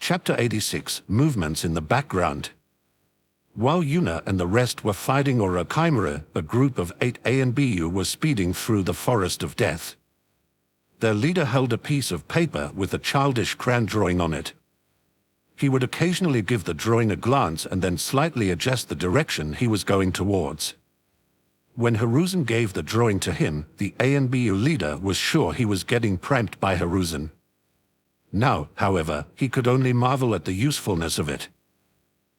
Chapter 86, Movements in the Background. While Yuna and the rest were fighting Orochimaru, a group of 8 ANBU was speeding through the forest of death. Their leader held a piece of paper with a childish crayon drawing on it. He would occasionally give the drawing a glance and then slightly adjust the direction he was going towards. When Hiruzen gave the drawing to him, the ANBU leader was sure he was getting pranked by Hiruzen. Now, however, he could only marvel at the usefulness of it.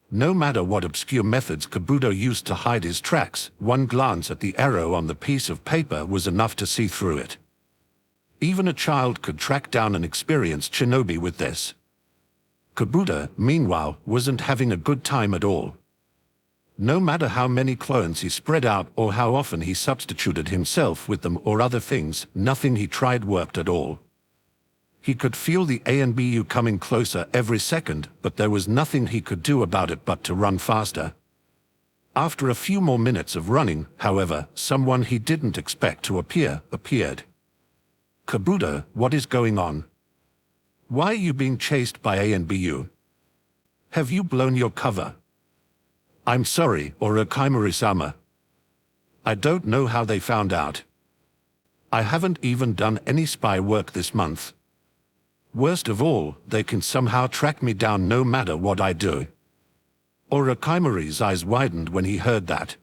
No matter what obscure methods Kabuto used to hide his tracks, one glance at the arrow on the piece of paper was enough to see through it. Even a child could track down an experienced shinobi with this. Kabuto, meanwhile, wasn't having a good time at all. No matter how many clones he spread out or how often he substituted himself with them or other things, nothing he tried worked at all. He could feel the ANBU coming closer every second, but there was nothing he could do about it but to run faster. After a few more minutes of running, however, someone he didn't expect to appeared. Kabuto, what is going on? Why are you being chased by ANBU? Have you blown your cover? I'm sorry, Orochimaru-sama. I don't know how they found out. I haven't even done any spy work this month. Worst of all, they can somehow track me down no matter what I do. Orochimaru's eyes widened when he heard that.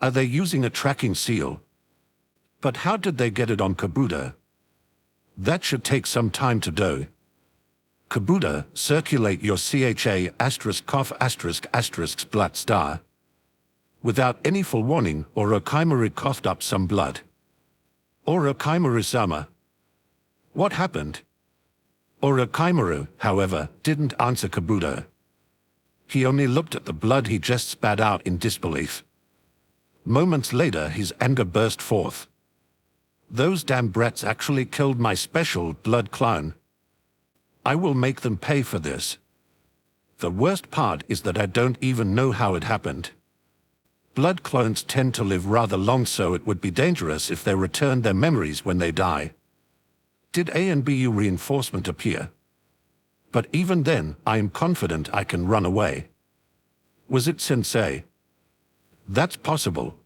Are they using a tracking seal? But how did they get it on Kabuto? That should take some time to do. Kabuto, circulate your CHA***** blood star. Without any full warning, Orochimaru coughed up some blood. Orochimaru-sama. What happened? Orochimaru, however, didn't answer Kabuto. He only looked at the blood he just spat out in disbelief. Moments later, his anger burst forth. Those damn brats actually killed my special blood clone. I will make them pay for this. The worst part is that I don't even know how it happened. Blood clones tend to live rather long, so it would be dangerous if they returned their memories when they die. Did ANBU reinforcement appear? But even then, I am confident I can run away. Was it Sensei? That's possible.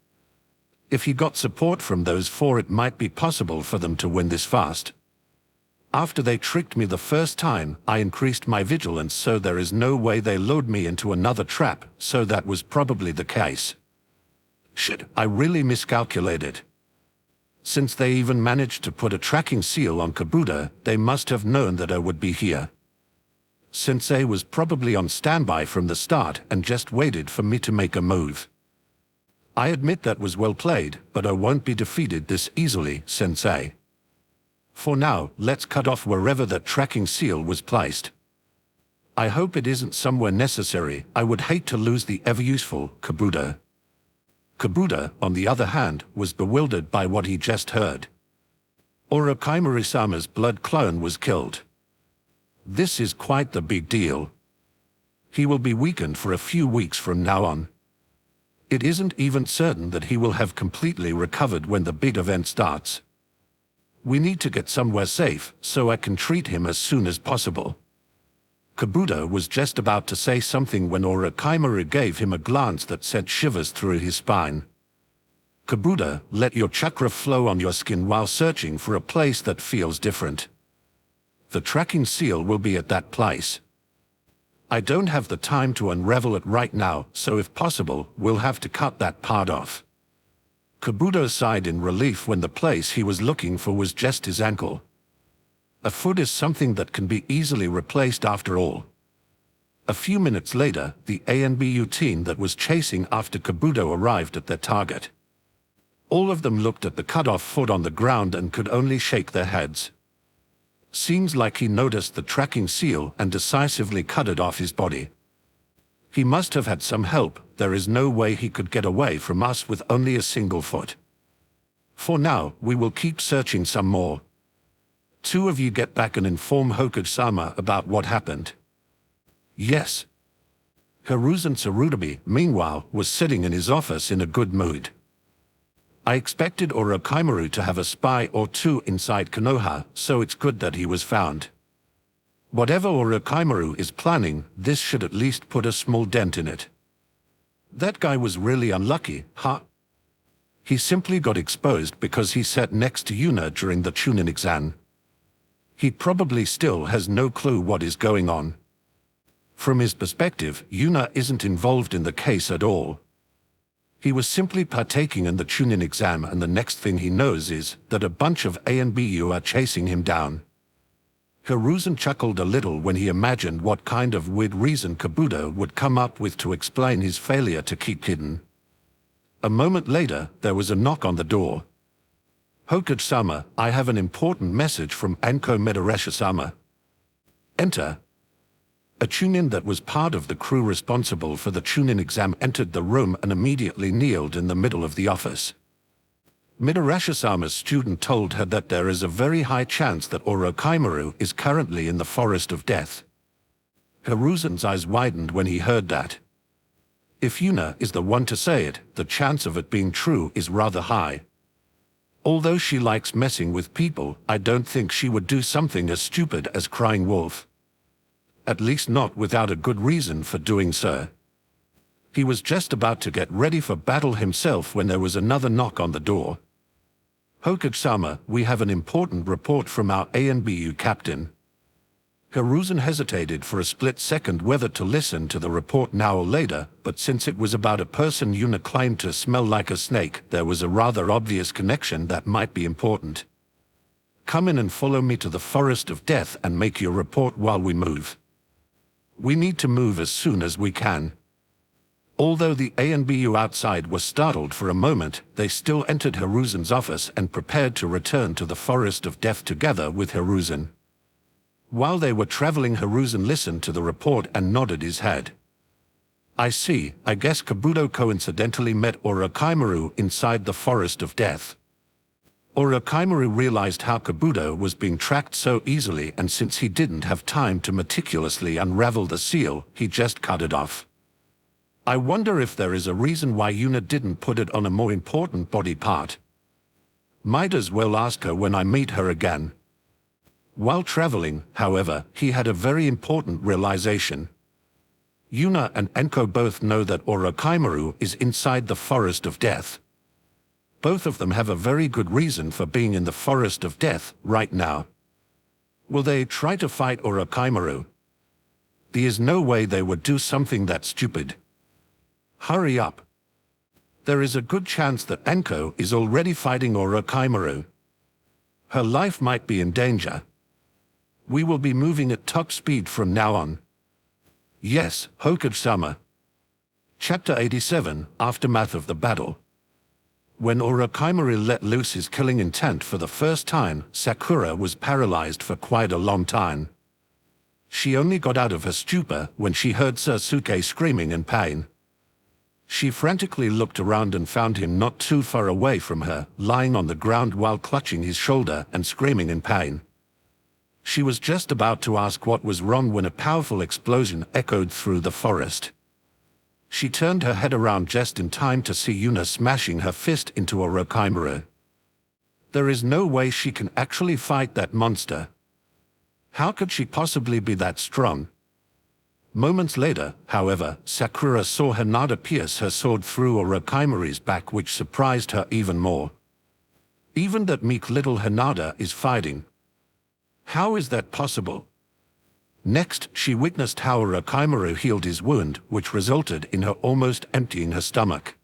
If he got support from those 4, it might be possible for them to win this fast. After they tricked me the first time, I increased my vigilance, so there is no way they lured me into another trap, so that was probably the case. Shit, I really miscalculated. Since they even managed to put a tracking seal on Kabuto, they must have known that I would be here. Sensei was probably on standby from the start and just waited for me to make a move. I admit that was well played, but I won't be defeated this easily, Sensei. For now, let's cut off wherever that tracking seal was placed. I hope it isn't somewhere necessary. I would hate to lose the ever-useful Kabuto. Kabuto, on the other hand, was bewildered by what he just heard. Orochimaru-sama's blood clone was killed. This is quite the big deal. He will be weakened for a few weeks from now on. It isn't even certain that he will have completely recovered when the big event starts. We need to get somewhere safe, so I can treat him as soon as possible. Kabuto was just about to say something when Orochimaru gave him a glance that sent shivers through his spine. Kabuto, let your chakra flow on your skin while searching for a place that feels different. The tracking seal will be at that place. I don't have the time to unravel it right now, so if possible, we'll have to cut that part off. Kabuto sighed in relief when the place he was looking for was just his ankle. A foot is something that can be easily replaced after all. A few minutes later, the ANBU team that was chasing after Kabuto arrived at their target. All of them looked at the cut-off foot on the ground and could only shake their heads. Seems like he noticed the tracking seal and decisively cut it off his body. He must have had some help. There is no way he could get away from us with only a single foot. For now, we will keep searching some more. 2 of you get back and inform Hokuto-sama about what happened. Yes. Hiruzen Tsurutobi, meanwhile, was sitting in his office in a good mood. I expected Orochimaru to have a spy or 2 inside Konoha, so it's good that he was found. Whatever Orochimaru is planning, this should at least put a small dent in it. That guy was really unlucky, huh? He simply got exposed because he sat next to Yuna during the Chunin exam. He probably still has no clue what is going on. From his perspective, Yuna isn't involved in the case at all. He was simply partaking in the Chunin exam, and the next thing he knows is that a bunch of A and BU are chasing him down. Hiruzen chuckled a little when he imagined what kind of weird reason Kabuto would come up with to explain his failure to keep hidden. A moment later, there was a knock on the door. Hokage-sama, I have an important message from Anko Medareshi-sama. Enter. A Chunin that was part of the crew responsible for the Chunin exam entered the room and immediately kneeled in the middle of the office. Medareshi-sama's student told her that there is a very high chance that Orochimaru is currently in the Forest of Death. Hiruzen's eyes widened when he heard that. If Yuna is the one to say it, the chance of it being true is rather high. Although she likes messing with people, I don't think she would do something as stupid as crying wolf. At least not without a good reason for doing so. He was just about to get ready for battle himself when there was another knock on the door. Hokage-sama, we have an important report from our ANBU captain. Hiruzen hesitated for a split second whether to listen to the report now or later, but since it was about a person Yuna claimed to smell like a snake, there was a rather obvious connection that might be important. Come in and follow me to the Forest of Death and make your report while we move. We need to move as soon as we can. Although the ANBU outside were startled for a moment, they still entered Hiruzen's office and prepared to return to the Forest of Death together with Hiruzen. While they were traveling, Hiruzen listened to the report and nodded his head. I see, I guess Kabuto coincidentally met Orochimaru inside the Forest of Death. Orochimaru realized how Kabuto was being tracked so easily, and since he didn't have time to meticulously unravel the seal, he just cut it off. I wonder if there is a reason why Yuna didn't put it on a more important body part. Might as well ask her when I meet her again. While traveling, however, he had a very important realization. Yuna and Enko both know that Orochimaru is inside the Forest of Death. Both of them have a very good reason for being in the Forest of Death right now. Will they try to fight Orochimaru? There is no way they would do something that stupid. Hurry up. There is a good chance that Enko is already fighting Orochimaru. Her life might be in danger. We will be moving at top speed from now on. Yes, Hokage-sama. Chapter 87, Aftermath of the Battle. When Orochimaru let loose his killing intent for the first time, Sakura was paralyzed for quite a long time. She only got out of her stupor when she heard Sasuke screaming in pain. She frantically looked around and found him not too far away from her, lying on the ground while clutching his shoulder and screaming in pain. She was just about to ask what was wrong when a powerful explosion echoed through the forest. She turned her head around just in time to see Yuna smashing her fist into Orochimaru. There is no way she can actually fight that monster. How could she possibly be that strong? Moments later, however, Sakura saw Hinata pierce her sword through Orochimaru's back, which surprised her even more. Even that meek little Hinata is fighting. How is that possible? Next, she witnessed how Orochimaru healed his wound, which resulted in her almost emptying her stomach.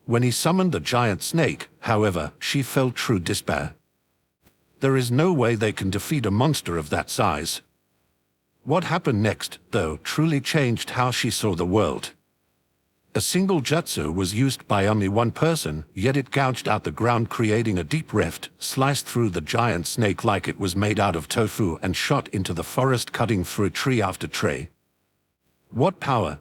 When he summoned the giant snake, however, she felt true despair. There is no way they can defeat a monster of that size. What happened next, though, truly changed how she saw the world. A single jutsu was used by only one person, yet it gouged out the ground, creating a deep rift, sliced through the giant snake like it was made out of tofu, and shot into the forest, cutting through tree after tree. What power!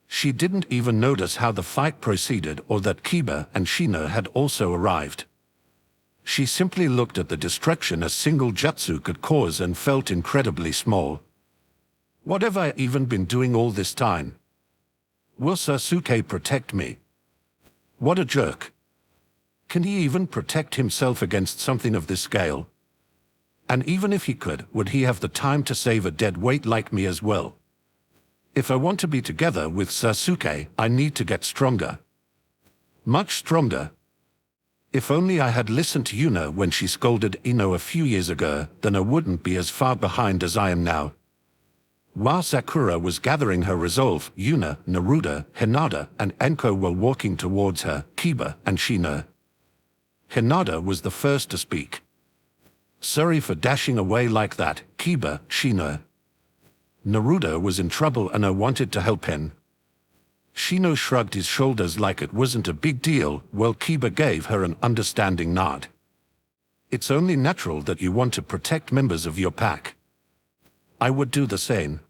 She didn't even notice how the fight proceeded or that Kiba and Shino had also arrived. She simply looked at the destruction a single jutsu could cause and felt incredibly small. What have I even been doing all this time? Will Sasuke protect me? What a jerk. Can he even protect himself against something of this scale? And even if he could, would he have the time to save a dead weight like me as well? If I want to be together with Sasuke, I need to get stronger. Much stronger. If only I had listened to Yuna when she scolded Ino a few years ago, then I wouldn't be as far behind as I am now. While Sakura was gathering her resolve, Yuna, Naruto, Hinata, and Enko were walking towards her, Kiba and Shino. Hinata was the first to speak. Sorry for dashing away like that, Kiba, Shino. Naruto was in trouble and I wanted to help him. Shino shrugged his shoulders like it wasn't a big deal, while Kiba gave her an understanding nod. It's only natural that you want to protect members of your pack. I would do the same.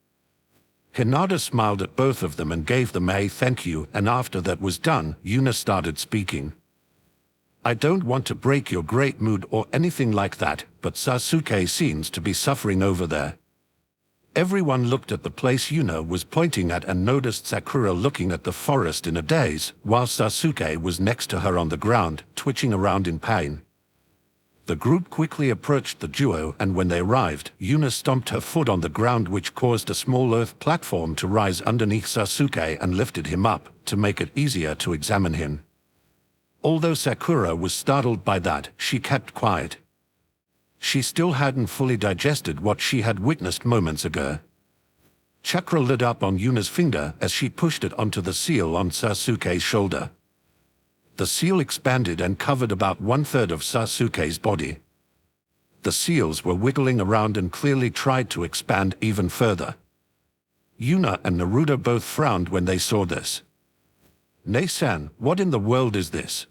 Hinata smiled at both of them and gave them a thank you, and after that was done, Yuna started speaking. I don't want to break your great mood or anything like that, but Sasuke seems to be suffering over there. Everyone looked at the place Yuna was pointing at and noticed Sakura looking at the forest in a daze, while Sasuke was next to her on the ground, twitching around in pain. The group quickly approached the duo, and when they arrived, Yuna stomped her foot on the ground, which caused a small earth platform to rise underneath Sasuke and lifted him up, to make it easier to examine him. Although Sakura was startled by that, she kept quiet. She still hadn't fully digested what she had witnessed moments ago. Chakra lit up on Yuna's finger as she pushed it onto the seal on Sasuke's shoulder. The seal expanded and covered about 1/3 of Sasuke's body. The seals were wiggling around and clearly tried to expand even further. Yuna and Naruto both frowned when they saw this. "Ne-san, what in the world is this?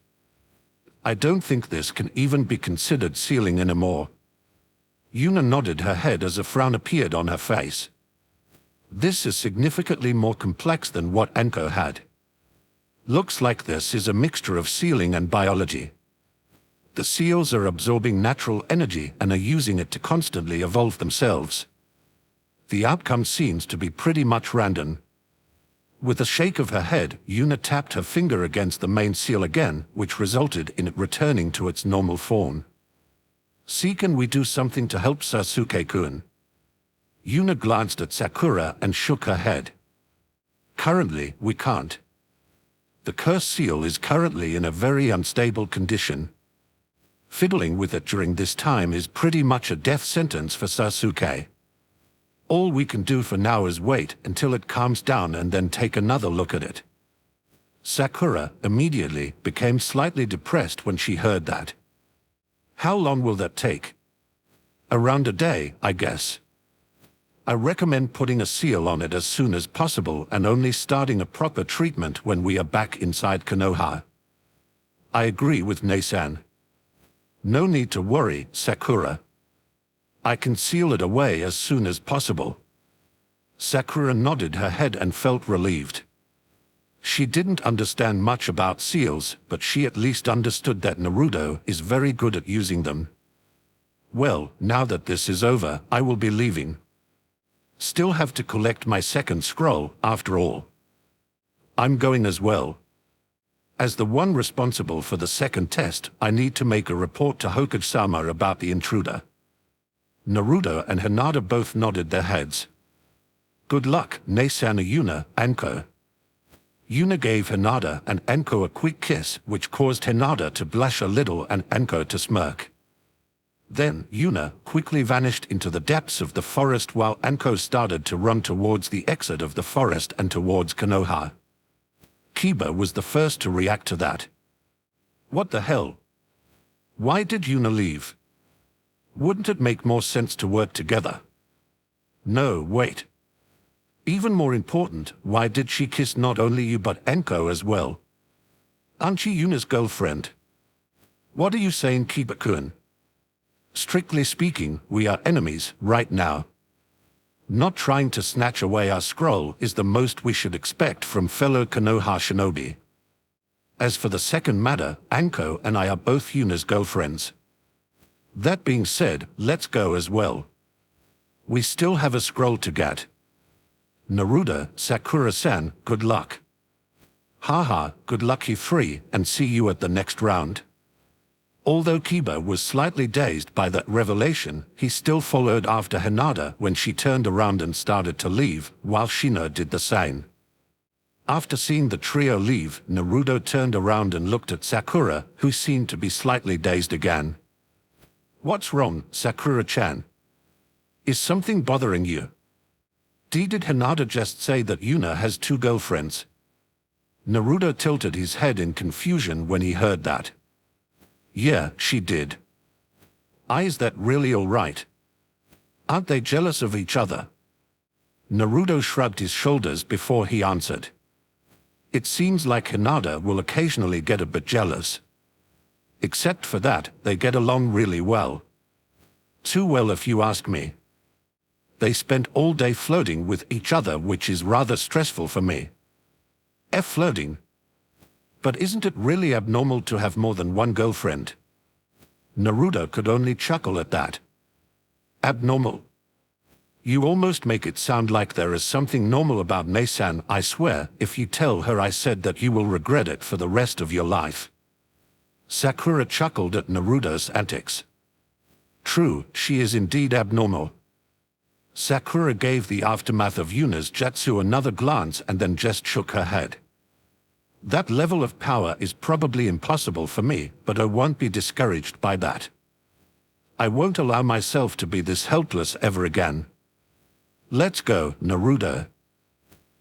I don't think this can even be considered sealing anymore." Yuna nodded her head as a frown appeared on her face. "This is significantly more complex than what Enko had. Looks like this is a mixture of sealing and biology. The seals are absorbing natural energy and are using it to constantly evolve themselves. The outcome seems to be pretty much random." With a shake of her head, Yuna tapped her finger against the main seal again, which resulted in it returning to its normal form. "See, can we do something to help Sasuke-kun?" Yuna glanced at Sakura and shook her head. "Currently, we can't. The cursed seal is currently in a very unstable condition. Fiddling with it during this time is pretty much a death sentence for Sasuke. All we can do for now is wait until it calms down and then take another look at it." Sakura immediately became slightly depressed when she heard that. "How long will that take?" "Around a day, I guess. I recommend putting a seal on it as soon as possible and only starting a proper treatment when we are back inside Konoha." "I agree with Ne-san. No need to worry, Sakura. I can seal it away as soon as possible." Sakura nodded her head and felt relieved. She didn't understand much about seals, but she at least understood that Naruto is very good at using them. "Well, now that this is over, I will be leaving. Still have to collect my second scroll, after all." "I'm going as well. As the one responsible for the second test, I need to make a report to Hokage-sama about the intruder." Naruto and Hinata both nodded their heads. "Good luck, Ne-san, Yuna, Enko." Yuna gave Hinata and Enko a quick kiss, which caused Hinata to blush a little and Enko to smirk. Then Yuna quickly vanished into the depths of the forest while Enko started to run towards the exit of the forest and towards Konoha. Kiba was the first to react to that. "What the hell? Why did Yuna leave? Wouldn't it make more sense to work together?" "No, wait. Even more important, why did she kiss not only you but Enko as well? Aren't you Yuna's girlfriend?" "What are you saying, Kiba-kun? Strictly speaking, we are enemies right now. Not trying to snatch away our scroll is the most we should expect from fellow Konoha shinobi. As for the second matter, Enko and I are both Yuna's girlfriends. That being said, let's go as well. We still have a scroll to get. Naruto, Sakura-san, good luck." "Haha, good luck you three, and see you at the next round." Although Kiba was slightly dazed by that revelation, he still followed after Hinata when she turned around and started to leave, while Shino did the same. After seeing the trio leave, Naruto turned around and looked at Sakura, who seemed to be slightly dazed again. "What's wrong, Sakura-chan? Is something bothering you? Did Hinata just say that Yuna has 2 girlfriends?" Naruto tilted his head in confusion when he heard that. "Yeah, she did." "Is that really all right? Aren't they jealous of each other?" Naruto shrugged his shoulders before he answered. "It seems like Hinata will occasionally get a bit jealous. Except for that, they get along really well. Too well if you ask me. They spent all day flirting with each other, which is rather stressful for me." Flirting? But isn't it really abnormal to have more than one girlfriend? Naruto could only chuckle at that. Abnormal? You almost make it sound like there is something normal about Mei-san. I swear, if you tell her I said that, you will regret it for the rest of your life. Sakura chuckled at Naruto's antics. True, she is indeed abnormal. Sakura gave the aftermath of Yuna's jutsu another glance and then just shook her head. That level of power is probably impossible for me, but I won't be discouraged by that. I won't allow myself to be this helpless ever again. Let's go, Naruto.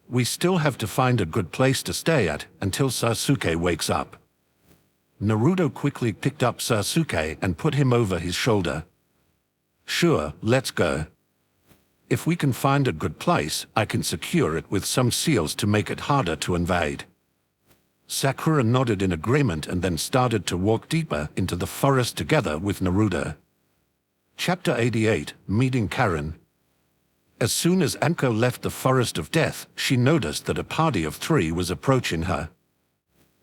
We still have to find a good place to stay at until Sasuke wakes up. Naruto quickly picked up Sasuke and put him over his shoulder. Sure, let's go. If we can find a good place, I can secure it with some seals to make it harder to invade. Sakura nodded in agreement and then started to walk deeper into the forest together with Naruto. Chapter 88, Meeting Karen. As soon as Anko left the Forest of Death, she noticed that a party of 3 was approaching her.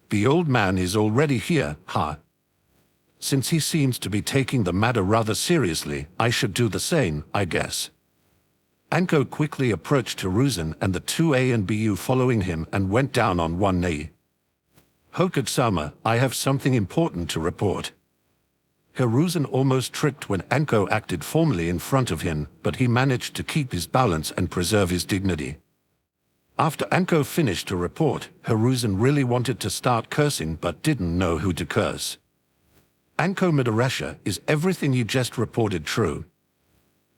The old man is already here, huh? Since he seems to be taking the matter rather seriously, I should do the same, I guess. Anko quickly approached Hiruzen and the 2 A and BU following him and went down on one knee. Hokage-sama, I have something important to report. Hiruzen almost tripped when Anko acted formally in front of him, but he managed to keep his balance and preserve his dignity. After Anko finished her report, Hiruzen really wanted to start cursing but didn't know who to curse. Anko Midorasha, is everything you just reported true?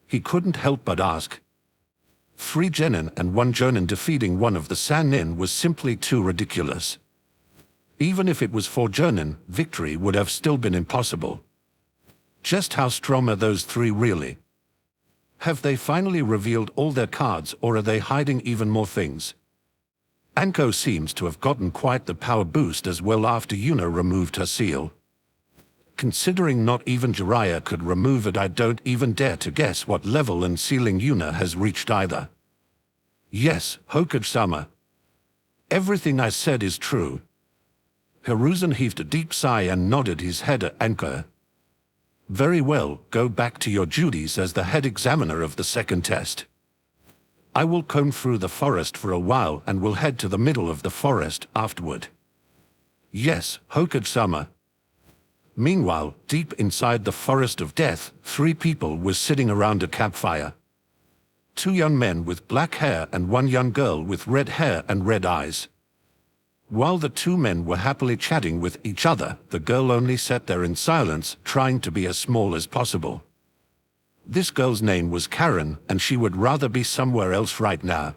He couldn't help but ask. 3 genin and 1 jonin defeating one of the Sannin was simply too ridiculous. Even if it was 4 jonin, victory would have still been impossible. Just how strong are those 3 really? Have they finally revealed all their cards, or are they hiding even more things? Anko seems to have gotten quite the power boost as well after Yuna removed her seal. Considering not even Jiraiya could remove it, I don't even dare to guess what level and ceiling Yuna has reached either. Yes, Hokage-sama. Everything I said is true. Hiruzen heaved a deep sigh and nodded his head at Anko. Very well, go back to your duties as the head examiner of the second test. I will comb through the forest for a while and will head to the middle of the forest afterward. Yes, Hokage-sama. Meanwhile, deep inside the Forest of Death, 3 people were sitting around a campfire. 2 young men with black hair and 1 young girl with red hair and red eyes. While the 2 men were happily chatting with each other, the girl only sat there in silence, trying to be as small as possible. This girl's name was Karen, and she would rather be somewhere else right now.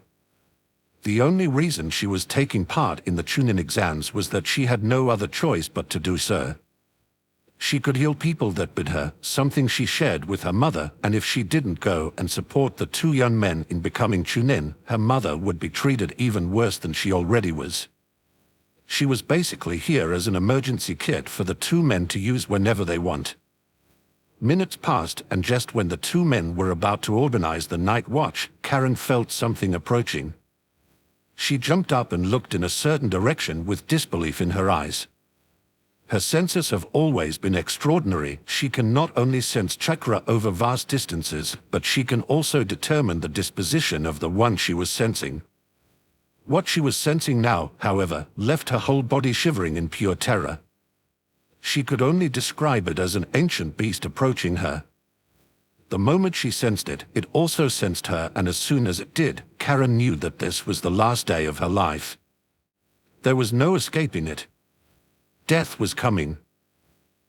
The only reason she was taking part in the Chunin exams was that she had no other choice but to do so. She could heal people that bit her, something she shared with her mother, and if she didn't go and support the 2 young men in becoming Chunin, her mother would be treated even worse than she already was. She was basically here as an emergency kit for the 2 men to use whenever they want. Minutes passed, and just when the 2 men were about to organize the night watch, Karen felt something approaching. She jumped up and looked in a certain direction with disbelief in her eyes. Her senses have always been extraordinary. She can not only sense chakra over vast distances, but she can also determine the disposition of the one she was sensing. What she was sensing now, however, left her whole body shivering in pure terror. She could only describe it as an ancient beast approaching her. The moment she sensed it, it also sensed her, and as soon as it did, Karen knew that this was the last day of her life. There was no escaping it. Death was coming.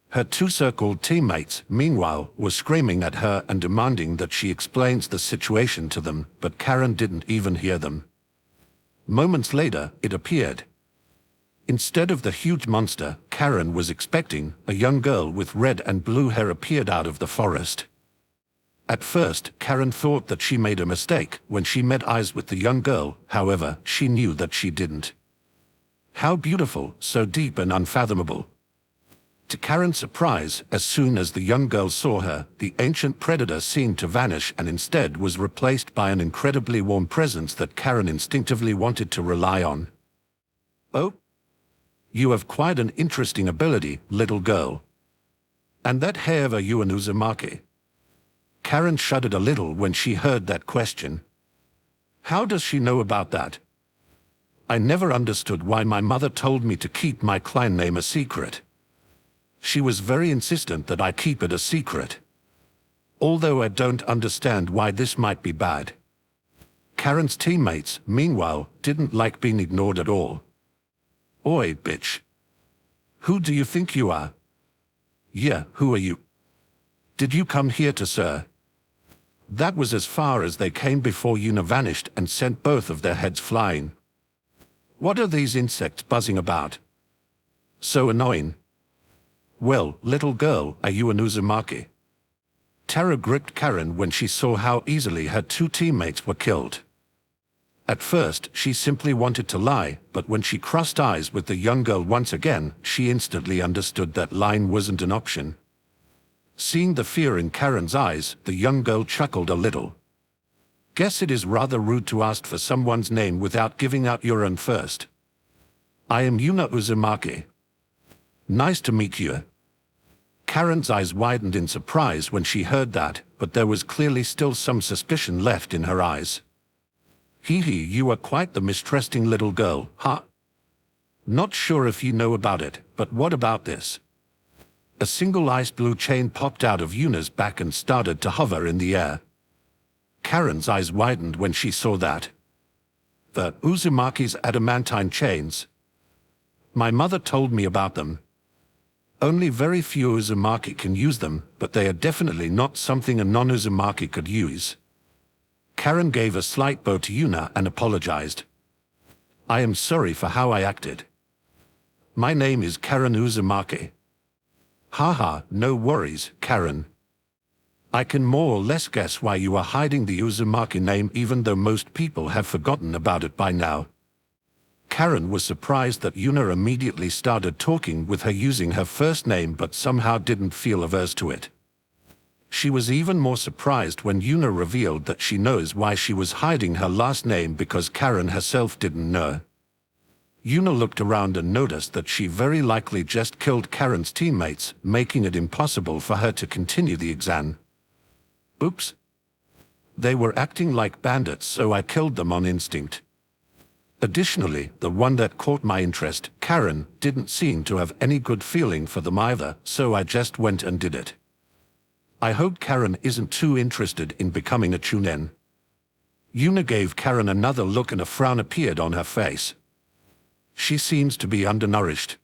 Her two so-called teammates, meanwhile, were screaming at her and demanding that she explains the situation to them, but Karen didn't even hear them. Moments later, it appeared. Instead of the huge monster Karen was expecting, a young girl with red and blue hair appeared out of the forest. At first, Karen thought that she made a mistake when she met eyes with the young girl, however, she knew that she didn't. How beautiful, so deep and unfathomable. To Karen's surprise, as soon as the young girl saw her, the ancient predator seemed to vanish and instead was replaced by an incredibly warm presence that Karen instinctively wanted to rely on. Oh? You have quite an interesting ability, little girl. And that hair of you an Uzumaki? Karen shuddered a little when she heard that question. How does she know about that? I never understood why my mother told me to keep my clan name a secret. She was very insistent that I keep it a secret. Although I don't understand why this might be bad. Karen's teammates, meanwhile, didn't like being ignored at all. Oi, bitch. Who do you think you are? Yeah, who are you? Did you come here to sir? That was as far as they came before Yuna vanished and sent both of their heads flying. What are these insects buzzing about? So annoying. Well, little girl, are you an Uzumaki? Terror gripped Karen when she saw how easily her two teammates were killed. At first, she simply wanted to lie, but when she crossed eyes with the young girl once again, she instantly understood that lying wasn't an option. Seeing the fear in Karen's eyes, the young girl chuckled a little. Guess it is rather rude to ask for someone's name without giving out your own first. I am Yuna Uzumaki. Nice to meet you. Karen's eyes widened in surprise when she heard that, but there was clearly still some suspicion left in her eyes. Hee, you are quite the mistrusting little girl, huh? Not sure if you know about it, but what about this? A single ice blue chain popped out of Yuna's back and started to hover in the air. Karen's eyes widened when she saw that. The Uzumaki's adamantine chains. My mother told me about them. Only very few Uzumaki can use them, but they are definitely not something a non-Uzumaki could use. Karen gave a slight bow to Yuna and apologized. I am sorry for how I acted. My name is Karen Uzumaki. Haha, no worries, Karen. I can more or less guess why you are hiding the Uzumaki name even though most people have forgotten about it by now. Karen was surprised that Yuna immediately started talking with her using her first name but somehow didn't feel averse to it. She was even more surprised when Yuna revealed that she knows why she was hiding her last name because Karen herself didn't know. Yuna looked around and noticed that she very likely just killed Karen's teammates, making it impossible for her to continue the exam. Oops. They were acting like bandits, so I killed them on instinct. Additionally, the one that caught my interest, Karen, didn't seem to have any good feeling for them either, so I just went and did it. I hope Karen isn't too interested in becoming a chunin. Yuna gave Karen another look and a frown appeared on her face. She seems to be undernourished.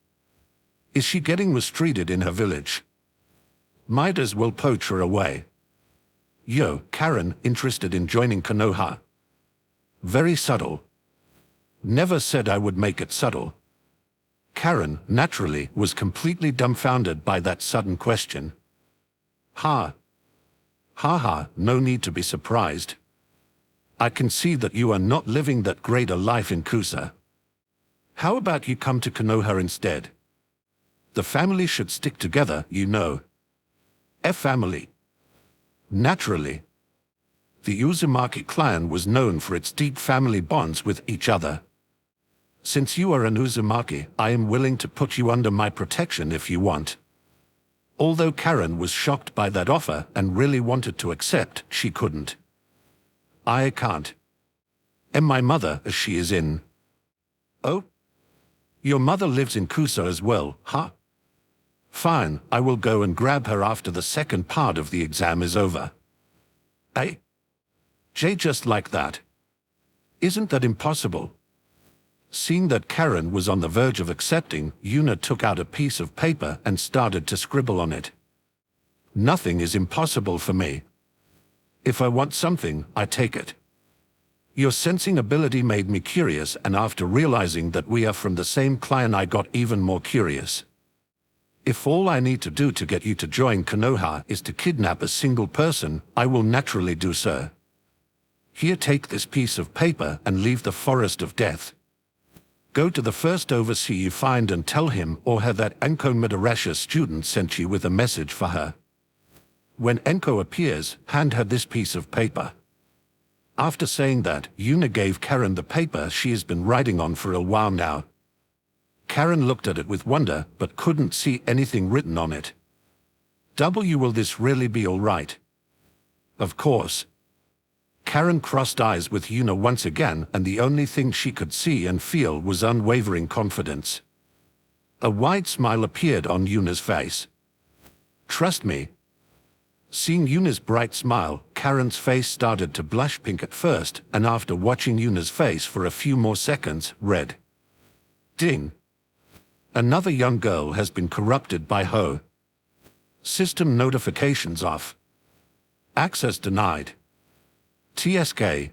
Is she getting mistreated in her village? Might as well poach her away. Yo, Karen, interested in joining Konoha? Very subtle. Never said I would make it subtle. Karen, naturally, was completely dumbfounded by that sudden question. Ha. Ha, no need to be surprised. I can see that you are not living that great a life in Kusa. How about you come to Konoha instead? The family should stick together, you know. Family. Naturally. The Uzumaki clan was known for its deep family bonds with each other. Since you are an Uzumaki, I am willing to put you under my protection if you want. Although Karen was shocked by that offer and really wanted to accept, she couldn't. I can't. And my mother, as she is in. Oh? Your mother lives in Kusa as well, huh? Fine, I will go and grab her after the second part of the exam is over. Eh? Jay, just like that? Isn't that impossible? Seeing that Karen was on the verge of accepting, Yuna took out a piece of paper and started to scribble on it. Nothing is impossible for me. If I want something, I take it. Your sensing ability made me curious, and after realizing that we are from the same clan, I got even more curious. If all I need to do to get you to join Konoha is to kidnap a single person, I will naturally do so. Here, take this piece of paper and leave the Forest of Death. Go to the first overseer you find and tell him or her that Enko Midorashi's student sent you with a message for her. When Enko appears, hand her this piece of paper. After saying that, Yuna gave Karen the paper she has been writing on for a while now. Karen looked at it with wonder, but couldn't see anything written on it. Will this really be all right? Of course. Karen crossed eyes with Yuna once again, and the only thing she could see and feel was unwavering confidence. A wide smile appeared on Yuna's face. Trust me. Seeing Yuna's bright smile, Karen's face started to blush pink at first, and after watching Yuna's face for a few more seconds, read. Ding. Another young girl has been corrupted by Ho. System notifications off. Access denied. TSK.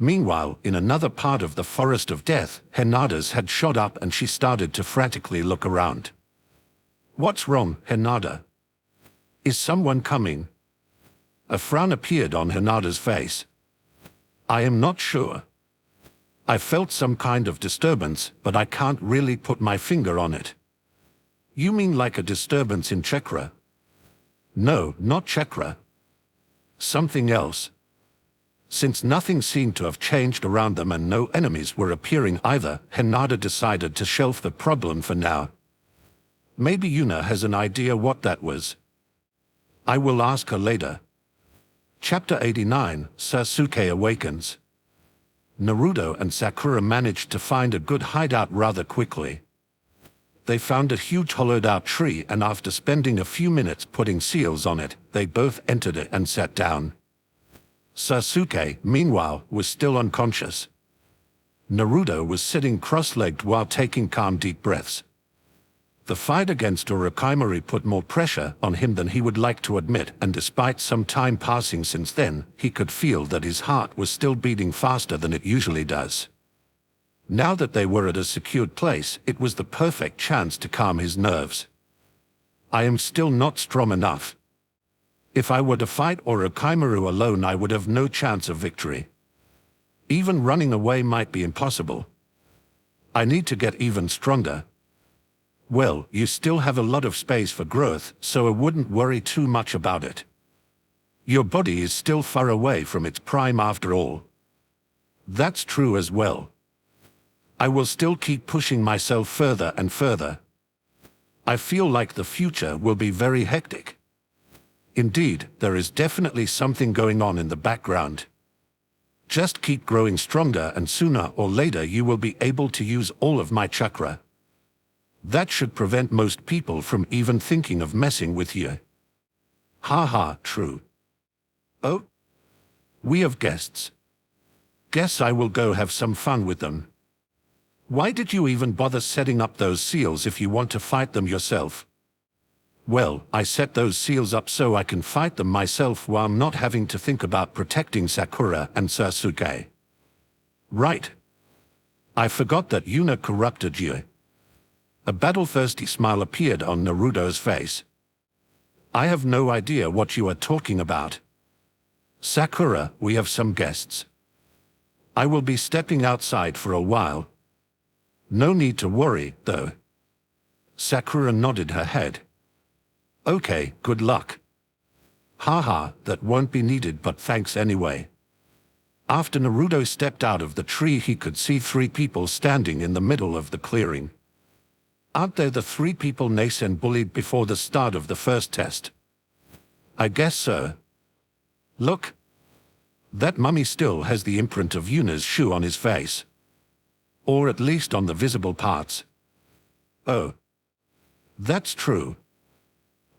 Meanwhile, in another part of the Forest of Death, Hinata's had shot up and she started to frantically look around. What's wrong, Hinata? Is someone coming? A frown appeared on Hinata's face. I am not sure. I felt some kind of disturbance, but I can't really put my finger on it. You mean like a disturbance in chakra? No, not chakra. Something else. Since nothing seemed to have changed around them and no enemies were appearing either, Hinata decided to shelf the problem for now. Maybe Yuna has an idea what that was. I will ask her later. Chapter 89, Sasuke Awakens. Naruto and Sakura managed to find a good hideout rather quickly. They found a huge hollowed-out tree, and after spending a few minutes putting seals on it, they both entered it and sat down. Sasuke, meanwhile, was still unconscious. Naruto was sitting cross-legged while taking calm deep breaths. The fight against Orochimaru put more pressure on him than he would like to admit, and despite some time passing since then, he could feel that his heart was still beating faster than it usually does. Now that they were at a secured place, it was the perfect chance to calm his nerves. I am still not strong enough. If I were to fight Orochimaru alone, I would have no chance of victory. Even running away might be impossible. I need to get even stronger. Well, you still have a lot of space for growth, so I wouldn't worry too much about it. Your body is still far away from its prime after all. That's true as well. I will still keep pushing myself further and further. I feel like the future will be very hectic. Indeed, there is definitely something going on in the background. Just keep growing stronger, and sooner or later you will be able to use all of my chakra. That should prevent most people from even thinking of messing with you. Haha, true. Oh? We have guests. Guess I will go have some fun with them. Why did you even bother setting up those seals if you want to fight them yourself? Well, I set those seals up so I can fight them myself while not having to think about protecting Sakura and Sasuke. Right. I forgot that Yuna corrupted you. A battle-thirsty smile appeared on Naruto's face. I have no idea what you are talking about. Sakura, we have some guests. I will be stepping outside for a while. No need to worry, though. Sakura nodded her head. Okay, good luck. Haha, that won't be needed, but thanks anyway. After Naruto stepped out of the tree, he could see 3 people standing in the middle of the clearing. Aren't they the 3 people Nasen bullied before the start of the first test? I guess so. Look. That mummy still has the imprint of Yuna's shoe on his face. Or at least on the visible parts. Oh. That's true.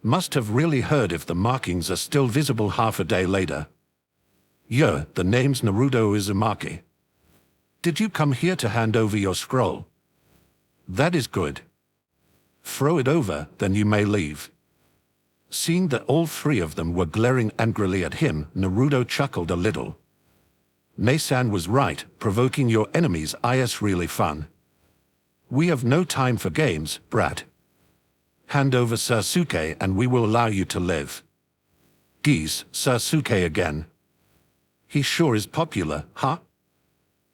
Must have really heard if the markings are still visible half a day later. Yo, the name's Naruto Uzumaki. Did you come here to hand over your scroll? That is good. Throw it over, then you may leave. Seeing that all three of them were glaring angrily at him, Naruto chuckled a little. Ne-san was right, provoking your enemies is really fun. We have no time for games, brat. Hand over Sasuke and we will allow you to live. Geez, Sasuke again. He sure is popular, huh?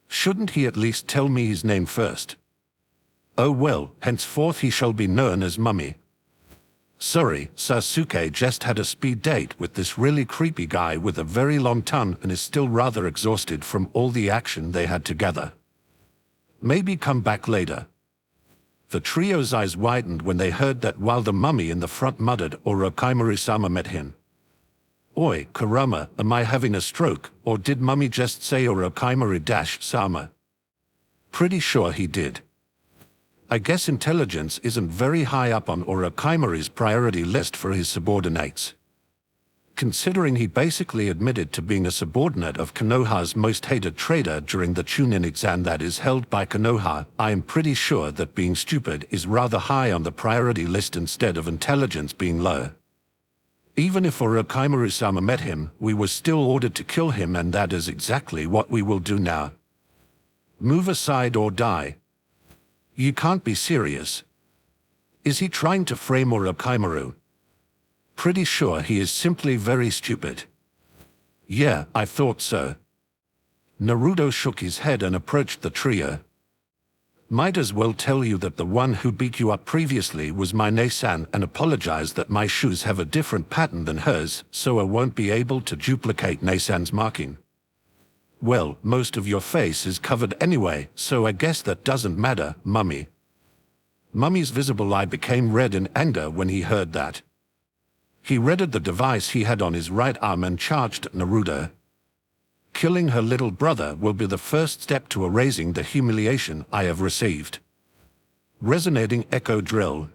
Shouldn't he at least tell me his name first? Oh well, henceforth he shall be known as Mummy. Sorry, Sasuke just had a speed date with this really creepy guy with a very long tongue and is still rather exhausted from all the action they had together. Maybe come back later. The trio's eyes widened when they heard that while the mummy in the front muttered Orochimaru-sama met him. Oi, Kurama, am I having a stroke, or did mummy just say Orochimaru-sama? Pretty sure he did. I guess intelligence isn't very high up on Orochimaru's priority list for his subordinates. Considering he basically admitted to being a subordinate of Konoha's most hated trader during the Chunin exam that is held by Konoha, I am pretty sure that being stupid is rather high on the priority list instead of intelligence being low. Even if Orochimaru-sama met him, we were still ordered to kill him, and that is exactly what we will do now. Move aside or die. You can't be serious. Is he trying to frame Orochimaru? Pretty sure he is simply very stupid. Yeah, I thought so. Naruto shook his head and approached the trio. Might as well tell you that the one who beat you up previously was my Ne-san, and apologize that my shoes have a different pattern than hers, so I won't be able to duplicate Ne-san's marking. Well, most of your face is covered anyway, so I guess that doesn't matter, Mummy. Mummy's visible eye became red in anger when he heard that. He readied the device he had on his right arm and charged at Naruto. Killing her little brother will be the first step to erasing the humiliation I have received. Resonating echo drill.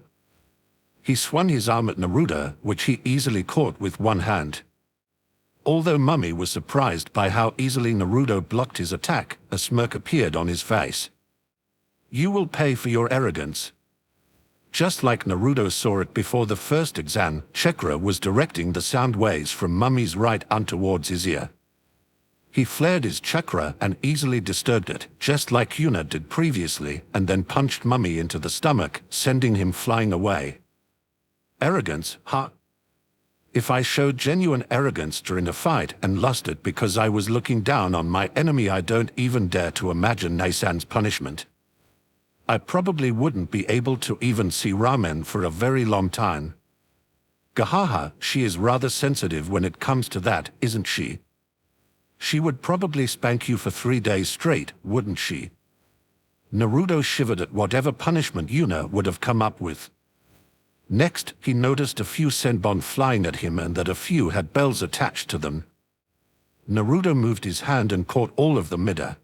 He swung his arm at Naruto, which he easily caught with one hand. Although Mummy was surprised by how easily Naruto blocked his attack, a smirk appeared on his face. You will pay for your arrogance. Just like Naruto saw it before the first exam, chakra was directing the sound waves from Mummy's right arm towards his ear. He flared his chakra and easily disturbed it, just like Yuna did previously, and then punched Mummy into the stomach, sending him flying away. Arrogance, huh? If I showed genuine arrogance during a fight and lost it because I was looking down on my enemy, I don't even dare to imagine Ne-san's punishment. I probably wouldn't be able to even see ramen for a very long time. Gahaha, she is rather sensitive when it comes to that, isn't she? She would probably spank you for 3 days straight, wouldn't she? Naruto shivered at whatever punishment Yuna would have come up with. Next, he noticed a few senbon flying at him and that a few had bells attached to them. Naruto moved his hand and caught all of them midair.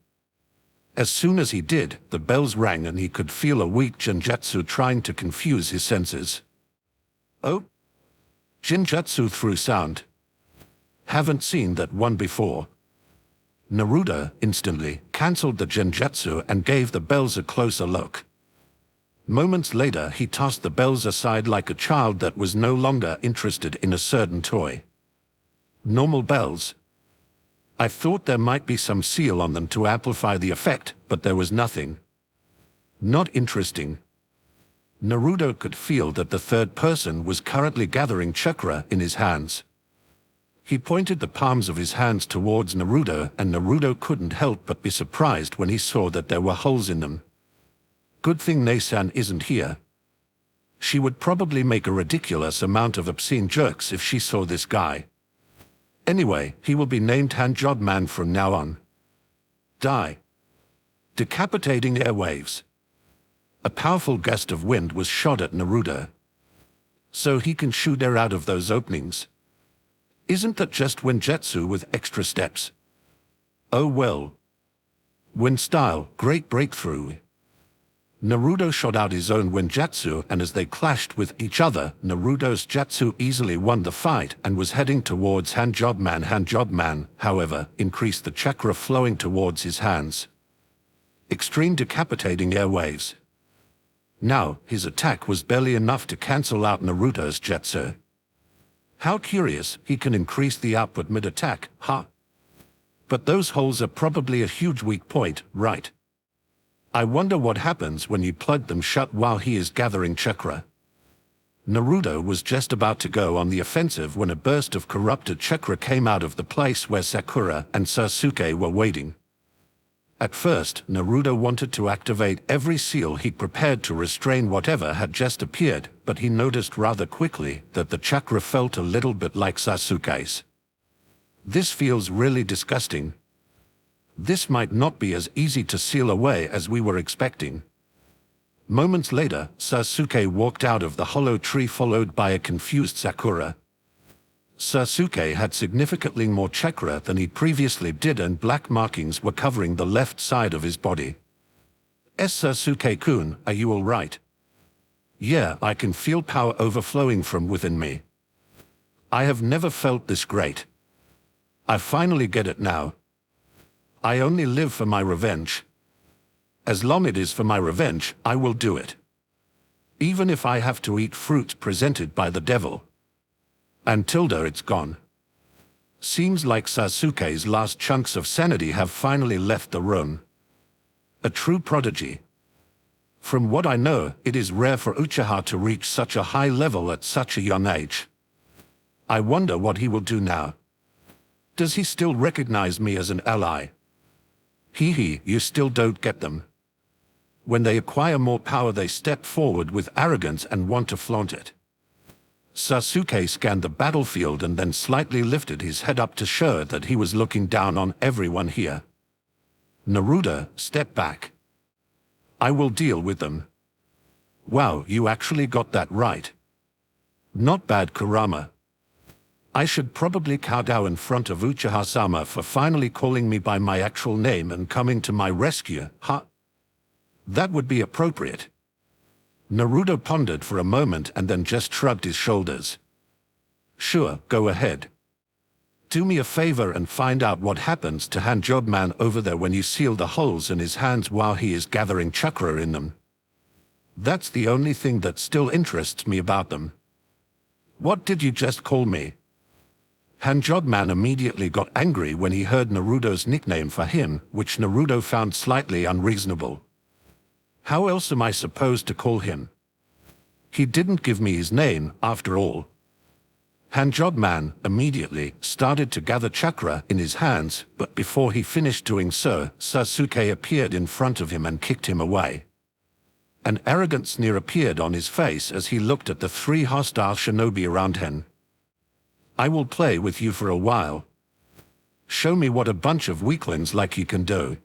As soon as he did, the bells rang and he could feel a weak Jinjutsu trying to confuse his senses. Oh? Jinjutsu through sound. Haven't seen that one before. Naruto instantly cancelled the Jinjutsu and gave the bells a closer look. Moments later, he tossed the bells aside like a child that was no longer interested in a certain toy. Normal bells. I thought there might be some seal on them to amplify the effect, but there was nothing. Not interesting. Naruto could feel that the third person was currently gathering chakra in his hands. He pointed the palms of his hands towards Naruto, and Naruto couldn't help but be surprised when he saw that there were holes in them. Good thing Ne-san isn't here. She would probably make a ridiculous amount of obscene jokes if she saw this guy. Anyway, he will be named Handjob Man from now on. Die. Decapitating airwaves. A powerful gust of wind was shot at Naruto. So he can shoot air out of those openings. Isn't that just Winjutsu with extra steps? Oh well. Wind style, great breakthrough. Naruto shot out his own Wenjutsu, and as they clashed with each other, Naruto's Jutsu easily won the fight and was heading towards Hanjobman. Hanjobman, however, increased the chakra flowing towards his hands. Extreme decapitating airwaves. Now, his attack was barely enough to cancel out Naruto's Jutsu. How curious, he can increase the output mid-attack, huh? But those holes are probably a huge weak point, right? I wonder what happens when you plug them shut while he is gathering chakra. Naruto was just about to go on the offensive when a burst of corrupted chakra came out of the place where Sakura and Sasuke were waiting. At first, Naruto wanted to activate every seal he prepared to restrain whatever had just appeared, but he noticed rather quickly that the chakra felt a little bit like Sasuke's. This feels really disgusting. This might not be as easy to seal away as we were expecting. Moments later, Sasuke walked out of the hollow tree followed by a confused Sakura. Sasuke had significantly more chakra than he previously did, and black markings were covering the left side of his body. Sasuke-kun, are you all right? Yeah, I can feel power overflowing from within me. I have never felt this great. I finally get it now. I only live for my revenge. As long as it is for my revenge, I will do it. Even if I have to eat fruit presented by the devil. Until it's gone. Seems like Sasuke's last chunks of sanity have finally left the room. A true prodigy. From what I know, it is rare for Uchiha to reach such a high level at such a young age. I wonder what he will do now. Does he still recognize me as an ally? Hee, you still don't get them. When they acquire more power, they step forward with arrogance and want to flaunt it. Sasuke scanned the battlefield and then slightly lifted his head up to show that he was looking down on everyone here. Naruto, step back. I will deal with them. Wow, you actually got that right. Not bad, Kurama. I should probably kowtow in front of Uchiha-sama for finally calling me by my actual name and coming to my rescue, huh? That would be appropriate. Naruto pondered for a moment and then just shrugged his shoulders. Sure, go ahead. Do me a favor and find out what happens to Hanjobman over there when you seal the holes in his hands while he is gathering chakra in them. That's the only thing that still interests me about them. What did you just call me? Hanjobman immediately got angry when he heard Naruto's nickname for him, which Naruto found slightly unreasonable. How else am I supposed to call him? He didn't give me his name, after all. Hanjobman immediately started to gather chakra in his hands, but before he finished doing so, Sasuke appeared in front of him and kicked him away. An arrogant sneer appeared on his face as he looked at the three hostile shinobi around him. I will play with you for a while. Show me what a bunch of weaklings like you can do.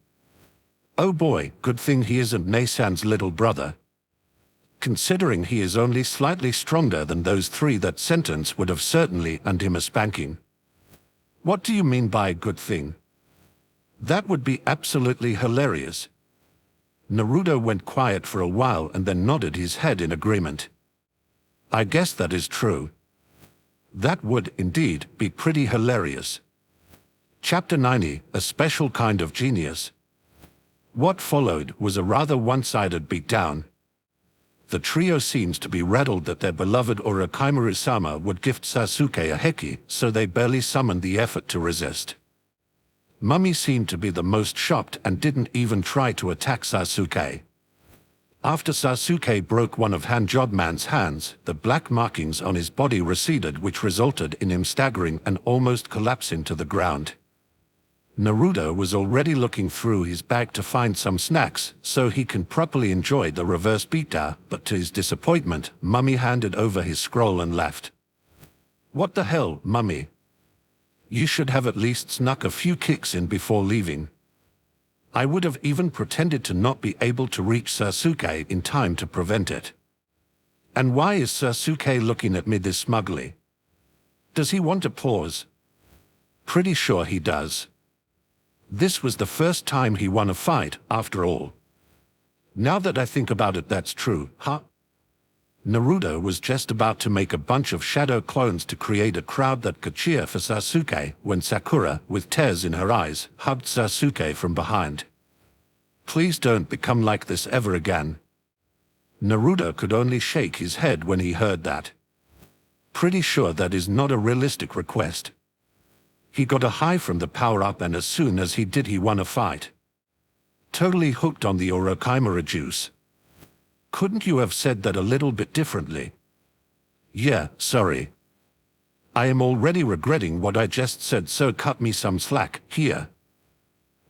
Oh boy, good thing he isn't Nasan's little brother. Considering he is only slightly stronger than those three, that sentence would have certainly earned him a spanking. What do you mean by good thing? That would be absolutely hilarious. Naruto went quiet for a while and then nodded his head in agreement. I guess that is true. That would, indeed, be pretty hilarious. Chapter 90, A Special Kind of Genius. What followed was a rather one-sided beatdown. The trio seems to be rattled that their beloved Orochimaru-sama would gift Sasuke a heki, so they barely summoned the effort to resist. Mummy seemed to be the most shocked and didn't even try to attack Sasuke. After Sasuke broke one of Hanjobman's hands, the black markings on his body receded, which resulted in him staggering and almost collapsing to the ground. Naruto was already looking through his bag to find some snacks so he can properly enjoy the reverse beatdown, but to his disappointment, Mummy handed over his scroll and left. What the hell, Mummy? You should have at least snuck a few kicks in before leaving. I would have even pretended to not be able to reach Sasuke in time to prevent it. And why is Sasuke looking at me this smugly? Does he want to pause? Pretty sure he does. This was the first time he won a fight, after all. Now that I think about it, that's true, huh? Naruto was just about to make a bunch of shadow clones to create a crowd that could cheer for Sasuke when Sakura, with tears in her eyes, hugged Sasuke from behind. Please don't become like this ever again. Naruto could only shake his head when he heard that. Pretty sure that is not a realistic request. He got a high from the power-up, and as soon as he did, he won a fight. Totally hooked on the Orochimaru juice. Couldn't you have said that a little bit differently? Yeah, sorry. I am already regretting what I just said, so cut me some slack here.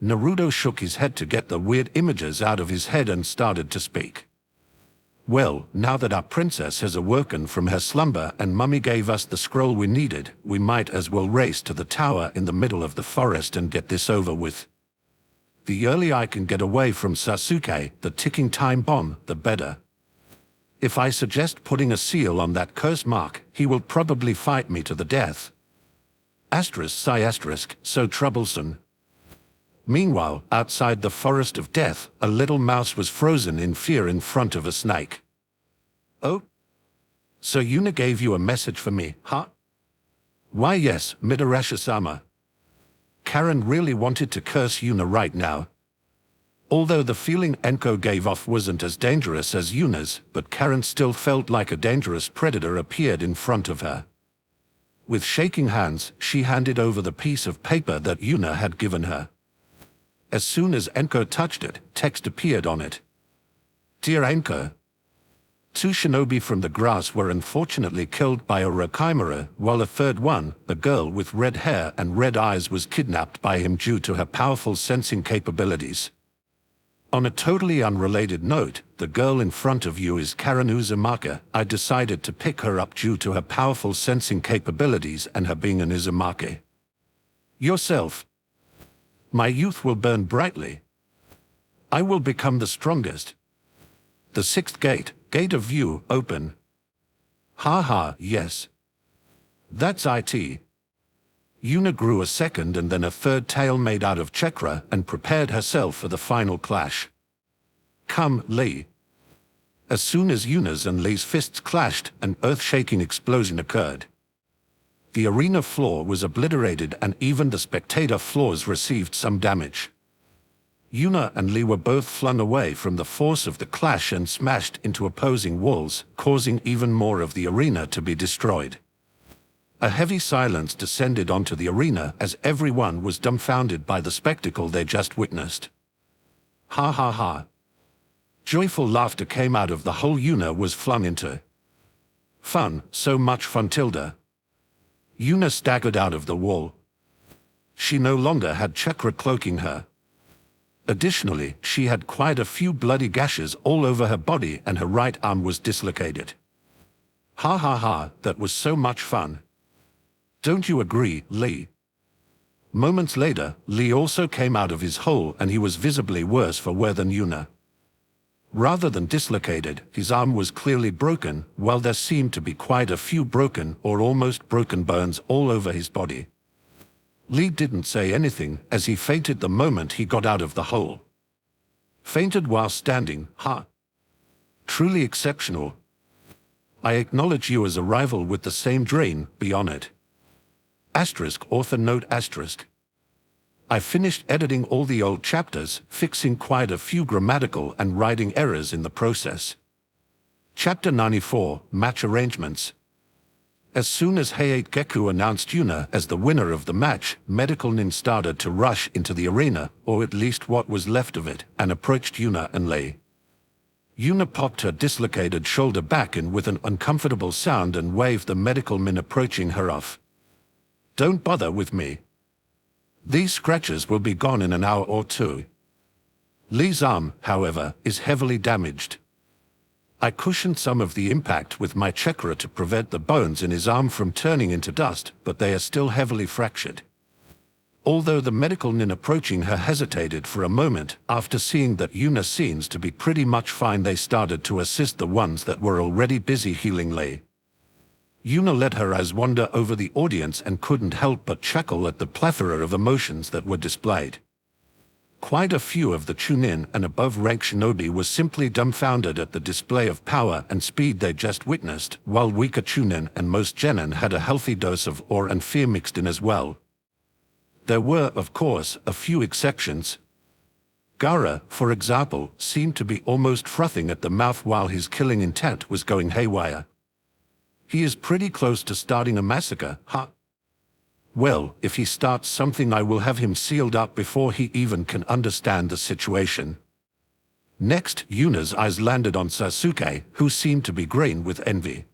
Naruto shook his head to get the weird images out of his head and started to speak. Well, now that our princess has awoken from her slumber and Mummy gave us the scroll we needed, we might as well race to the tower in the middle of the forest and get this over with. The earlier I can get away from Sasuke, the ticking time bomb, the better. If I suggest putting a seal on that curse mark, he will probably fight me to the death. So troublesome. Meanwhile, outside the forest of death, a little mouse was frozen in fear in front of a snake. Oh? So Yuna gave you a message for me, huh? Why yes, Midarashi-sama. Karen really wanted to curse Yuna right now. Although the feeling Enko gave off wasn't as dangerous as Yuna's, but Karen still felt like a dangerous predator appeared in front of her. With shaking hands, she handed over the piece of paper that Yuna had given her. As soon as Enko touched it, text appeared on it. Dear Enko, 2 shinobi from the grass were unfortunately killed by Orochimaru, while a third one, a girl with red hair and red eyes, was kidnapped by him due to her powerful sensing capabilities. On a totally unrelated note, the girl in front of you is Karen Uzumaki. I decided to pick her up due to her powerful sensing capabilities and her being an Uzumaki. Yourself. My youth will burn brightly. I will become the strongest. The 6th gate of view, open. Ha, yes. That's it. Yuna grew a second and then a third tail made out of chakra and prepared herself for the final clash. Come, Lee. As soon as Yuna's and Lee's fists clashed, an earth-shaking explosion occurred. The arena floor was obliterated and even the spectator floors received some damage. Yuna and Lee were both flung away from the force of the clash and smashed into opposing walls, causing even more of the arena to be destroyed. A heavy silence descended onto the arena as everyone was dumbfounded by the spectacle they just witnessed. Ha. Joyful laughter came out of the hole Yuna was flung into. Fun, so much fun tilde. Yuna staggered out of the wall. She no longer had chakra cloaking her. Additionally, she had quite a few bloody gashes all over her body and her right arm was dislocated. Ha, that was so much fun. Don't you agree, Lee? Moments later, Lee also came out of his hole and he was visibly worse for wear than Yuna. Rather than dislocated, his arm was clearly broken, while there seemed to be quite a few broken or almost broken bones all over his body. Lee didn't say anything as he fainted the moment he got out of the hole. Fainted while standing, ha. Truly exceptional. I acknowledge you as a rival with the same drain, be on it. Author note *. I finished editing all the old chapters, fixing quite a few grammatical and writing errors in the process. Chapter 94, Match Arrangements. As soon as Hayate Geku announced Yuna as the winner of the match, medical nin started to rush into the arena, or at least what was left of it, and approached Yuna and Lei. Yuna popped her dislocated shoulder back in with an uncomfortable sound and waved the medical men approaching her off. Don't bother with me. These scratches will be gone in an hour or two. Lee's arm, however, is heavily damaged. I cushioned some of the impact with my chakra to prevent the bones in his arm from turning into dust, but they are still heavily fractured. Although the medical nin approaching her hesitated for a moment, after seeing that Yuna seems to be pretty much fine, they started to assist the ones that were already busy healing Lee. Yuna let her eyes wander over the audience and couldn't help but chuckle at the plethora of emotions that were displayed. Quite a few of the Chunin and above-rank shinobi were simply dumbfounded at the display of power and speed they just witnessed, while weaker Chunin and most genin had a healthy dose of awe and fear mixed in as well. There were, of course, a few exceptions. Gaara, for example, seemed to be almost frothing at the mouth while his killing intent was going haywire. He is pretty close to starting a massacre, huh? Well, if he starts something, I will have him sealed up before he even can understand the situation. Next, Yuna's eyes landed on Sasuke, who seemed to be green with envy.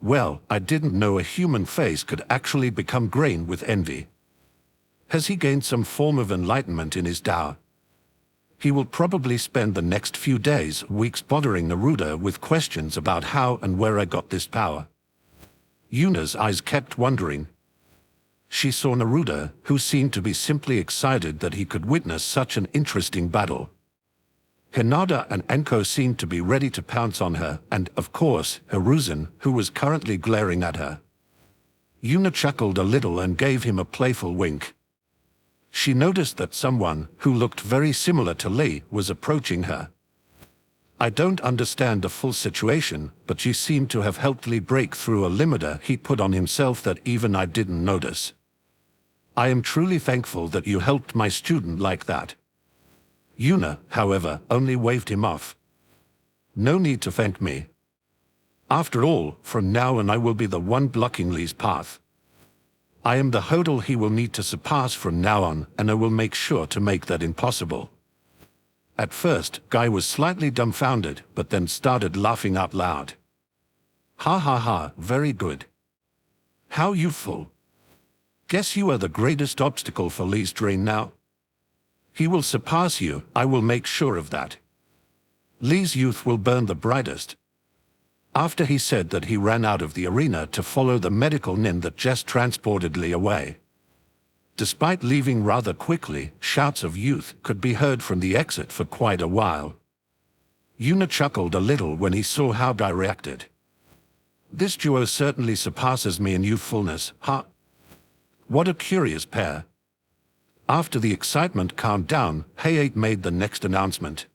Well, I didn't know a human face could actually become green with envy. Has he gained some form of enlightenment in his Tao? He will probably spend the next few days, weeks bothering Naruto with questions about how and where I got this power. Yuna's eyes kept wandering. She saw Naruto, who seemed to be simply excited that he could witness such an interesting battle. Hinata and Enko seemed to be ready to pounce on her, and, of course, Hiruzen, who was currently glaring at her. Yuna chuckled a little and gave him a playful wink. She noticed that someone, who looked very similar to Lee, was approaching her. I don't understand the full situation, but she seemed to have helped Lee break through a limiter he put on himself that even I didn't notice. I am truly thankful that you helped my student like that. Yuna, however, only waved him off. No need to thank me. After all, from now on I will be the one blocking Lee's path. I am the hurdle he will need to surpass from now on, and I will make sure to make that impossible. At first, Guy was slightly dumbfounded, but then started laughing out loud. Ha ha ha, very good. How youthful. Guess you are the greatest obstacle for Lee's drain now. He will surpass you, I will make sure of that. Lee's youth will burn the brightest. After he said that, he ran out of the arena to follow the medical nin that just transported Lee away. Despite leaving rather quickly, shouts of youth could be heard from the exit for quite a while. Yuna chuckled a little when he saw how Guy reacted. This duo certainly surpasses me in youthfulness, huh? What a curious pair. After the excitement calmed down, Hayate made the next announcement.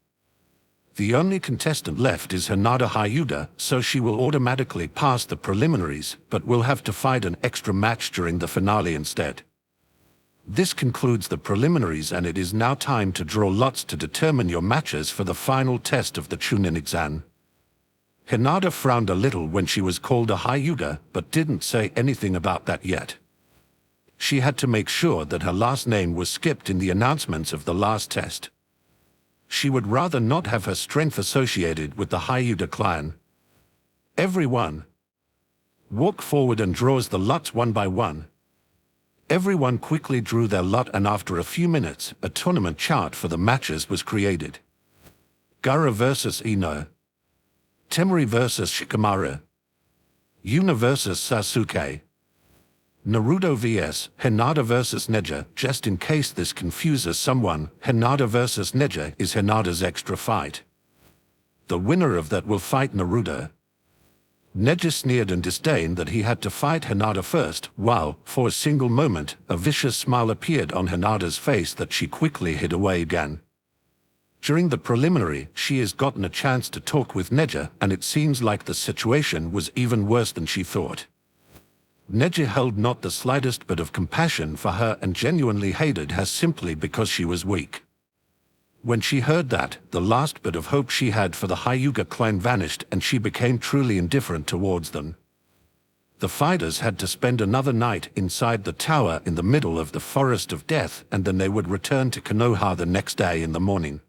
The only contestant left is Hinata Hyuga, so she will automatically pass the preliminaries, but will have to fight an extra match during the finale instead. This concludes the preliminaries, and it is now time to draw lots to determine your matches for the final test of the Chunin exam. Hinata frowned a little when she was called a Hyuga, but didn't say anything about that yet. She had to make sure that her last name was skipped in the announcements of the last test. She would rather not have her strength associated with the Hyuga clan. Everyone walk forward and draws the lots one by one. Everyone quickly drew their lot, and after a few minutes, a tournament chart for the matches was created. Gaara vs Ino. Temari vs Shikamaru. Yuna vs Sasuke. Naruto vs Hinata vs Neji. Just in case this confuses someone, Hinata vs Neji is Hinata's extra fight. The winner of that will fight Naruto. Neji sneered in disdain that he had to fight Hinata first, while, for a single moment, a vicious smile appeared on Hinata's face that she quickly hid away again. During the preliminary, she has gotten a chance to talk with Neji, and it seems like the situation was even worse than she thought. Neji held not the slightest bit of compassion for her and genuinely hated her simply because she was weak. When she heard that, the last bit of hope she had for the Hyuga clan vanished, and she became truly indifferent towards them. The fighters had to spend another night inside the tower in the middle of the Forest of Death, and then they would return to Konoha the next day in the morning.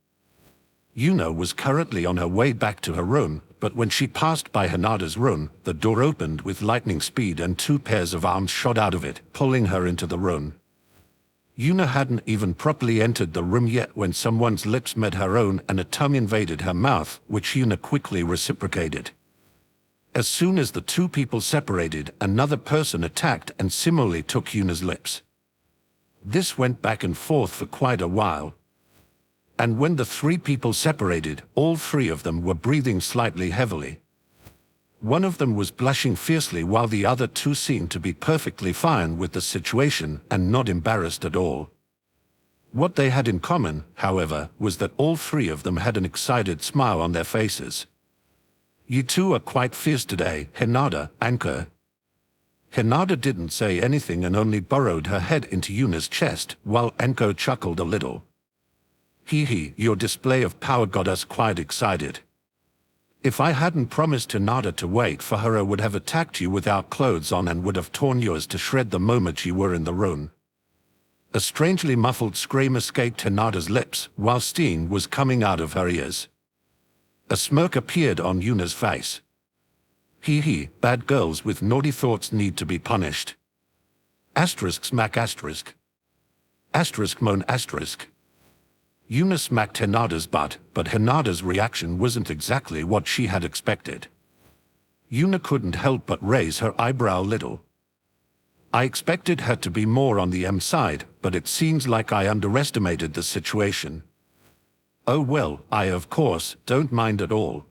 Yuna was currently on her way back to her room, but when she passed by Hinata's room, the door opened with lightning speed and two pairs of arms shot out of it, pulling her into the room. Yuna hadn't even properly entered the room yet when someone's lips met her own and a tongue invaded her mouth, which Yuna quickly reciprocated. As soon as the two people separated, another person attacked and similarly took Yuna's lips. This went back and forth for quite a while. And when the three people separated, all three of them were breathing slightly heavily. One of them was blushing fiercely while the other two seemed to be perfectly fine with the situation and not embarrassed at all. What they had in common, however, was that all three of them had an excited smile on their faces. "You two are quite fierce today, Hinata, Anko." Hinata didn't say anything and only burrowed her head into Yuna's chest, while Anko chuckled a little. "Hee, your display of power got us quite excited. If I hadn't promised Hinata to wait for her, I would have attacked you without clothes on and would have torn yours to shred the moment you were in the room." A strangely muffled scream escaped Hinata's lips, while steam was coming out of her ears. A smirk appeared on Yuna's face. "Hee, bad girls with naughty thoughts need to be punished. Asterisk smack asterisk. Asterisk moan asterisk." Yuna smacked Hinata's butt, but Hinata's reaction wasn't exactly what she had expected. Yuna couldn't help but raise her eyebrow a little. "I expected her to be more on the M side, but it seems like I underestimated the situation." "Oh well, I of course don't mind at all."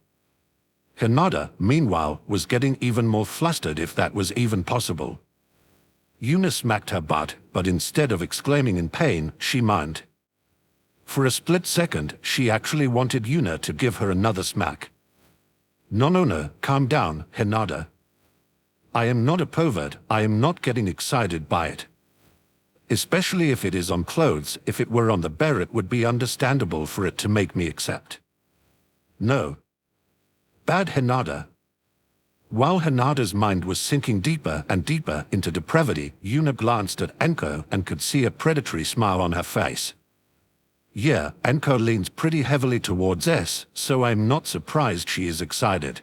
Hinata, meanwhile, was getting even more flustered, if that was even possible. Yuna smacked her butt, but instead of exclaiming in pain, she moaned. For a split second, she actually wanted Yuna to give her another smack. No, calm down, Hinata. I am not a pervert, I am not getting excited by it. Especially if it is on clothes. If it were on the bear, it would be understandable for it to make me accept. No. Bad Hinata. While Hinata's mind was sinking deeper and deeper into depravity, Yuna glanced at Anko and could see a predatory smile on her face. Yeah, Anko leans pretty heavily towards S, so I'm not surprised she is excited.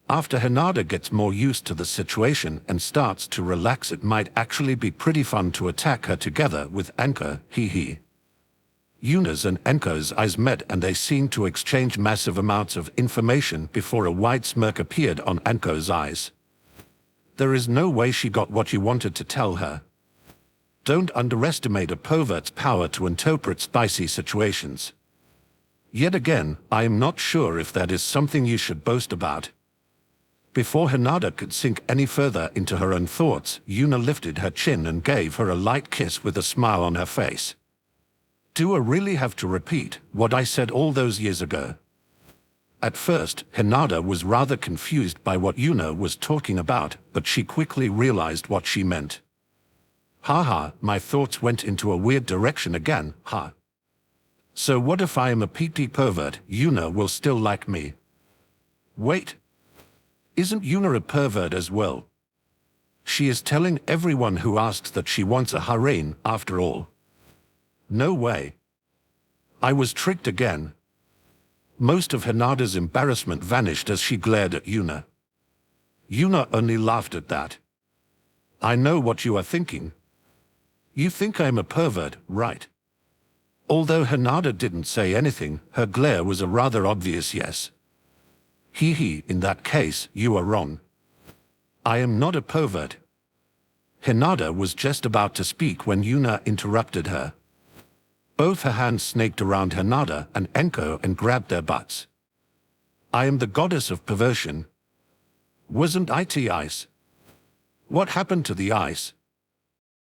After Hinata gets more used to the situation and starts to relax, it might actually be pretty fun to attack her together with Anko, hee. Yuna's and Anko's eyes met and they seemed to exchange massive amounts of information before a wide smirk appeared on Anko's eyes. There is no way she got what you wanted to tell her. Don't underestimate a pervert's power to interpret spicy situations. Yet again, I am not sure if that is something you should boast about. Before Hinata could sink any further into her own thoughts, Yuna lifted her chin and gave her a light kiss with a smile on her face. Do I really have to repeat what I said all those years ago? At first, Hinata was rather confused by what Yuna was talking about, but she quickly realized what she meant. Haha, my thoughts went into a weird direction again, ha. So what if I am a PT pervert? Yuna will still like me. Wait. Isn't Yuna a pervert as well? She is telling everyone who asks that she wants a harem, after all. No way. I was tricked again. Most of Hinata's embarrassment vanished as she glared at Yuna. Yuna only laughed at that. I know what you are thinking. You think I'm a pervert, right? Although Hinata didn't say anything, her glare was a rather obvious yes. Hee, in that case, you are wrong. I am not a pervert. Hinata was just about to speak when Yuna interrupted her. Both her hands snaked around Hinata and Anko and grabbed their butts. I am the goddess of perversion. Wasn't it ice? What happened to the ice?